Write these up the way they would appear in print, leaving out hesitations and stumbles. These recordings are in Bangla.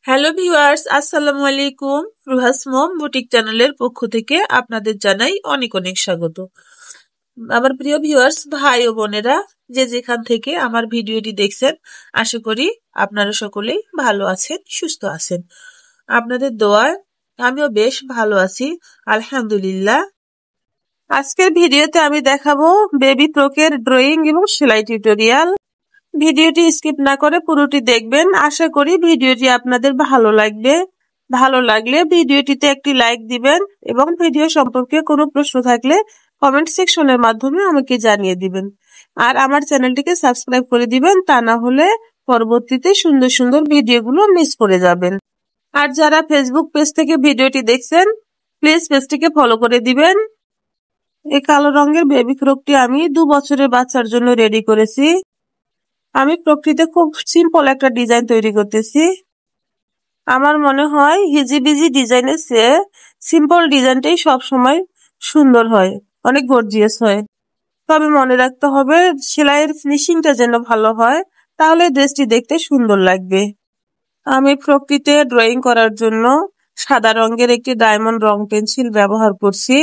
হ্যালো ভিউয়ার্স, আসসালামু আলাইকুম। রুহাস মম বুটিক চ্যানেলের পক্ষ থেকে আপনাদের জানাই অনেক অনেক স্বাগত। আমার প্রিয় ভিউয়ার্স, ভাই ও বোনেরা, যে যেখান থেকে আমার ভিডিওটি দেখছেন, আশা করি আপনারা সকলেই ভালো আছেন, সুস্থ আছেন। আপনাদের দোয়ায় আমিও বেশ ভালো আছি, আলহামদুলিল্লাহ। আজকের ভিডিওতে আমি দেখাবো বেবি ফ্রকের ড্রয়িং এবং সেলাই টিউটোরিয়াল। ভিডিওটি স্কিপ না করে পুরোটি দেখবেন। আশা করি ভিডিওটি আপনাদের ভালো লাগবে। ভালো লাগলে ভিডিওটিতে একটি লাইক দিবেন এবং ভিডিও সম্পর্কে কোনো প্রশ্ন থাকলে কমেন্ট সেকশনের মাধ্যমে আমাকে জানিয়ে দিবেন। আর আমার চ্যানেলটিকে সাবস্ক্রাইব করে দিবেন, তা না হলে পরবর্তীতে সুন্দর সুন্দর ভিডিওগুলো মিস করে যাবেন। আর যারা ফেসবুক পেজ থেকে ভিডিওটি দেখছেন, প্লিজ পেজটিকে ফলো করে দিবেন। এই কালো রঙের বেবি ফ্রকটি আমি 2 বছরের বাচ্চার জন্য রেডি করেছি। আমি প্রকৃতিতে খুব সিম্পল একটা ডিজাইন তৈরি করতেছি। আমার মনে হয় হিজিবিজি ডিজাইনের চেয়ে সিম্পল ডিজাইনটাই সব সময় সুন্দর হয়, অনেক গর্জিয়াস হয়। তবে মনে রাখতে হবে সেলাইয়ের ফিনিশিংটা যেন ভালো হয়, তাহলে ড্রেসটি দেখতে সুন্দর লাগবে। আমি প্রকৃতিতে ড্রয়িং করার জন্য সাদা রঙের একটি ডায়মন্ড রং পেন্সিল ব্যবহার করছি।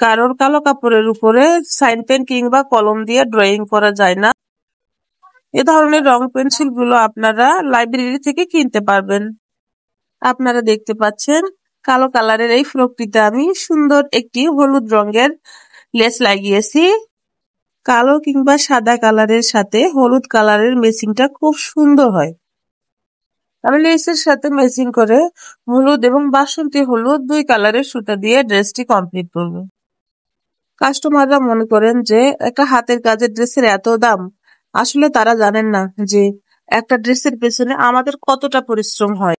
কারণ কালো কাপড়ের উপরে সাইন পেন কিংবা কলম দিয়ে ড্রয়িং করা যায় না। এ ধরনের রং পেন্সিল গুলো আপনারা লাইব্রেরি থেকে কিনতে পারবেন। আপনারা দেখতে পাচ্ছেন কালো কালারের এই ফ্রকটিতে আমি সুন্দর একটি হলুদ রঙের লেস লাগিয়েছি। কালো কিংবা সাদা কালারের সাথে হলুদ কালারের ম্যাচিংটা খুব সুন্দর হয়। আমি লেসের সাথে ম্যাচিং করে হলুদ এবং বাসন্তী হলুদ 2 কালারের সুতা দিয়ে ড্রেসটি কমপ্লিট করব। কাস্টমাররা মনে করেন যে একটা হাতের কাজের ড্রেসের এত দাম। আসলে তারা জানেন না যে একটা ড্রেসের পেছনে আমাদের কতটা পরিশ্রম হয়।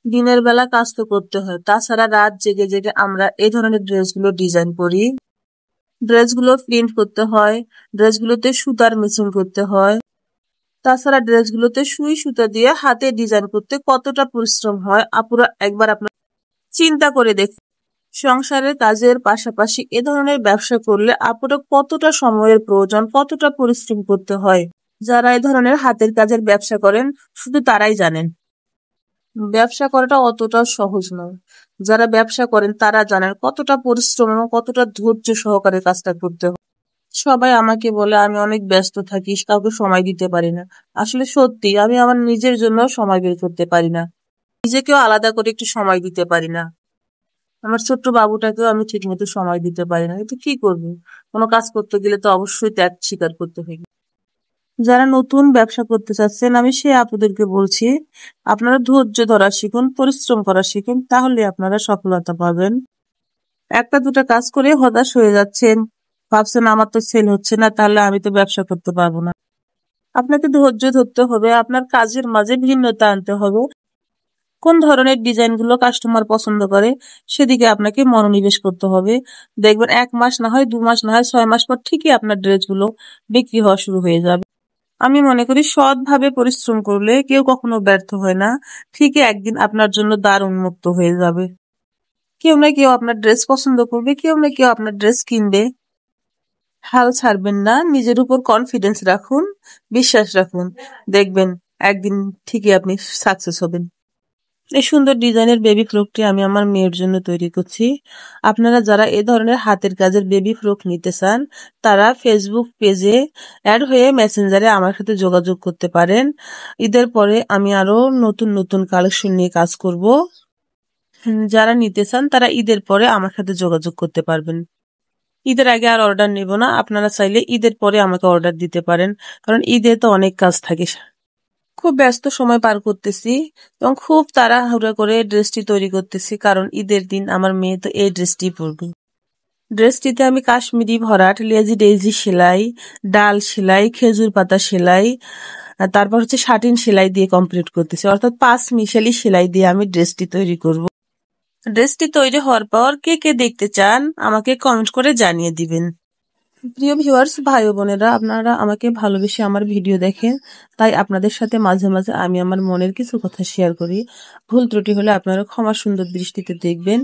দিনের বেলা কাজ তো করতে হয়, তাছাড়া রাত জেগে জেগে আমরা এই ধরনের ড্রেসগুলো ডিজাইন করি। ড্রেসগুলো প্রিন্ট করতে হয়, ড্রেসগুলোতে সুতার মেশিন করতে হয়। তাছাড়া ড্রেসগুলোতে সুই সুতা দিয়ে হাতে ডিজাইন করতে কতটা পরিশ্রম হয় আপুরা একবার আপনার চিন্তা করে দেখুন। সংসারের কাজের পাশাপাশি এ ধরনের ব্যবসা করলে আপুরা কতটা সময়ের প্রয়োজন, কতটা পরিশ্রম করতে হয়। যারা এ ধরনের হাতের কাজের ব্যবসা করেন শুধু তারাই জানেন। ব্যবসা করাটা অতটা সহজ নয়। যারা ব্যবসা করেন তারা জানেন কতটা পরিশ্রম এবং কতটা ধৈর্য সহকারে কাজটা করতে হয়। সবাই আমাকে বলে আমি অনেক ব্যস্ত থাকি, কাউকে সময় দিতে পারি না। আসলে সত্যি আমি আমার নিজের জন্য সময় বের করতে পারি না, নিজেকেও আলাদা করে একটু সময় দিতে পারি না। আমার ছোট্ট বাবুটাকেও আমি ঠিক মতো সময় দিতে পারি না। কিন্তু কি করবো, কোনো কাজ করতে গেলে তো অবশ্যই ত্যাগ স্বীকার করতে হয়। যারা নতুন ব্যবসা করতে চাচ্ছেন, আমি সেই আপুদেরকে বলছি, আপনারা ধৈর্য ধরা শিখুন, পরিশ্রম করা শিখুন, তাহলে আপনারা সফলতা পাবেন। একটা দুটা কাজ করে হতাশ হয়ে যাচ্ছেন, ভাবছেন আমার তো সেল হচ্ছে না, তাহলে আমি তো ব্যবসা করতে পারবো না। আপনাকে ধৈর্য ধরতে হবে, আপনার কাজের মাঝে ভিন্নতা আনতে হবে। কোন ধরনের ডিজাইন গুলো কাস্টমার পছন্দ করে সেদিকে আপনাকে মনোনিবেশ করতে হবে। দেখবেন 1 মাস না হয় 2 মাস না হয় 6 মাস পর ঠিকই আপনার ড্রেসগুলো বিক্রি হওয়া শুরু হয়ে যাবে। আমি মনে করি সৎভাবে পরিশ্রম করলে কেউ কখনো ব্যর্থ হয় না। ঠিকই একদিন আপনার জন্য দ্বার উন্মুক্ত হয়ে যাবে। কেউ না কেউ আপনার ড্রেস পছন্দ করবে, কেউ না কেউ আপনার ড্রেস কিনবে। হাল ছাড়বেন না, নিজের উপর কনফিডেন্স রাখুন, বিশ্বাস রাখুন, দেখবেন একদিন ঠিকই আপনি সাকসেস হবেন। এই সুন্দর ডিজাইনের বেবি ফ্রকটি আমি আমার মেয়ের জন্য তৈরি করছি। আপনারা যারা এ ধরনের হাতের কাজের বেবি ফ্রক নিতে চান, তারা ফেসবুক পেজে অ্যাড হয়ে মেসেঞ্জারে আমার সাথে যোগাযোগ করতে পারেন। ঈদের পরে আমি আরো নতুন নতুন কালেকশন নিয়ে কাজ করব। যারা নিতে চান তারা ঈদের পরে আমার সাথে যোগাযোগ করতে পারবেন। ঈদের আগে আর অর্ডার নেব না, আপনারা চাইলে ঈদের পরে আমাকে অর্ডার দিতে পারেন, কারণ ঈদে তো অনেক কাজ থাকে। খুব ব্যস্ত সময় পার করতেছি এবং খুব তাড়াহুড়া করে ড্রেসটি তৈরি করতেছি, কারণ ঈদের দিন আমার মেয়ে তো এই ড্রেসটি পরবে। ড্রেসটিতে আমি কাশ্মীরি ভরাট, লেজি ডেইজি সেলাই, ডাল সেলাই, খেজুর পাতা সেলাই, তারপর হচ্ছে শাটিন সেলাই দিয়ে কমপ্লিট করতেছি, অর্থাৎ 5 মিশালি সেলাই দিয়ে আমি ড্রেসটি তৈরি করব। ড্রেসটি তৈরি হওয়ার পর কে কে দেখতে চান আমাকে কমেন্ট করে জানিয়ে দিবেন। প্রিয় ভিউয়ার্স, ভাই ও বোনেরা, আপনারা আমাকে ভালোবেসে আমার ভিডিও দেখেন, তাই আপনাদের সাথে মাঝে মাঝে আমি আমার মনের কিছু কথা শেয়ার করি। ভুল ত্রুটি হলে আপনারা ক্ষমা সুন্দর দৃষ্টিতে দেখবেন।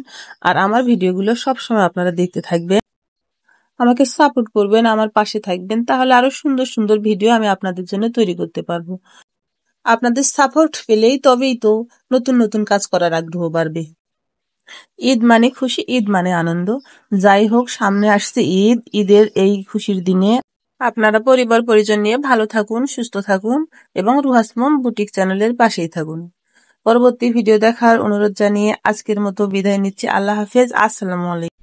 আর আমার ভিডিওগুলো সবসময় আপনারা দেখতে থাকবেন, আমাকে সাপোর্ট করবেন, আমার পাশে থাকবেন, তাহলে আরো সুন্দর সুন্দর ভিডিও আমি আপনাদের জন্য তৈরি করতে পারবো। আপনাদের সাপোর্ট পেলেই তবেই তো নতুন নতুন কাজ করার আগ্রহ বাড়বে। ঈদ মানে খুশি, ঈদ মানে আনন্দ। যাই হোক, সামনে আসছে ঈদ। ঈদের এই খুশির দিনে আপনারা পরিবার পরিজন নিয়ে ভালো থাকুন, সুস্থ থাকুন এবং রুহাস মম বুটিক চ্যানেলের পাশেই থাকুন। পরবর্তী ভিডিও দেখার অনুরোধ জানিয়ে আজকের মতো বিদায় নিচ্ছি। আল্লাহ হাফেজ। আসসালামু আলাইকুম।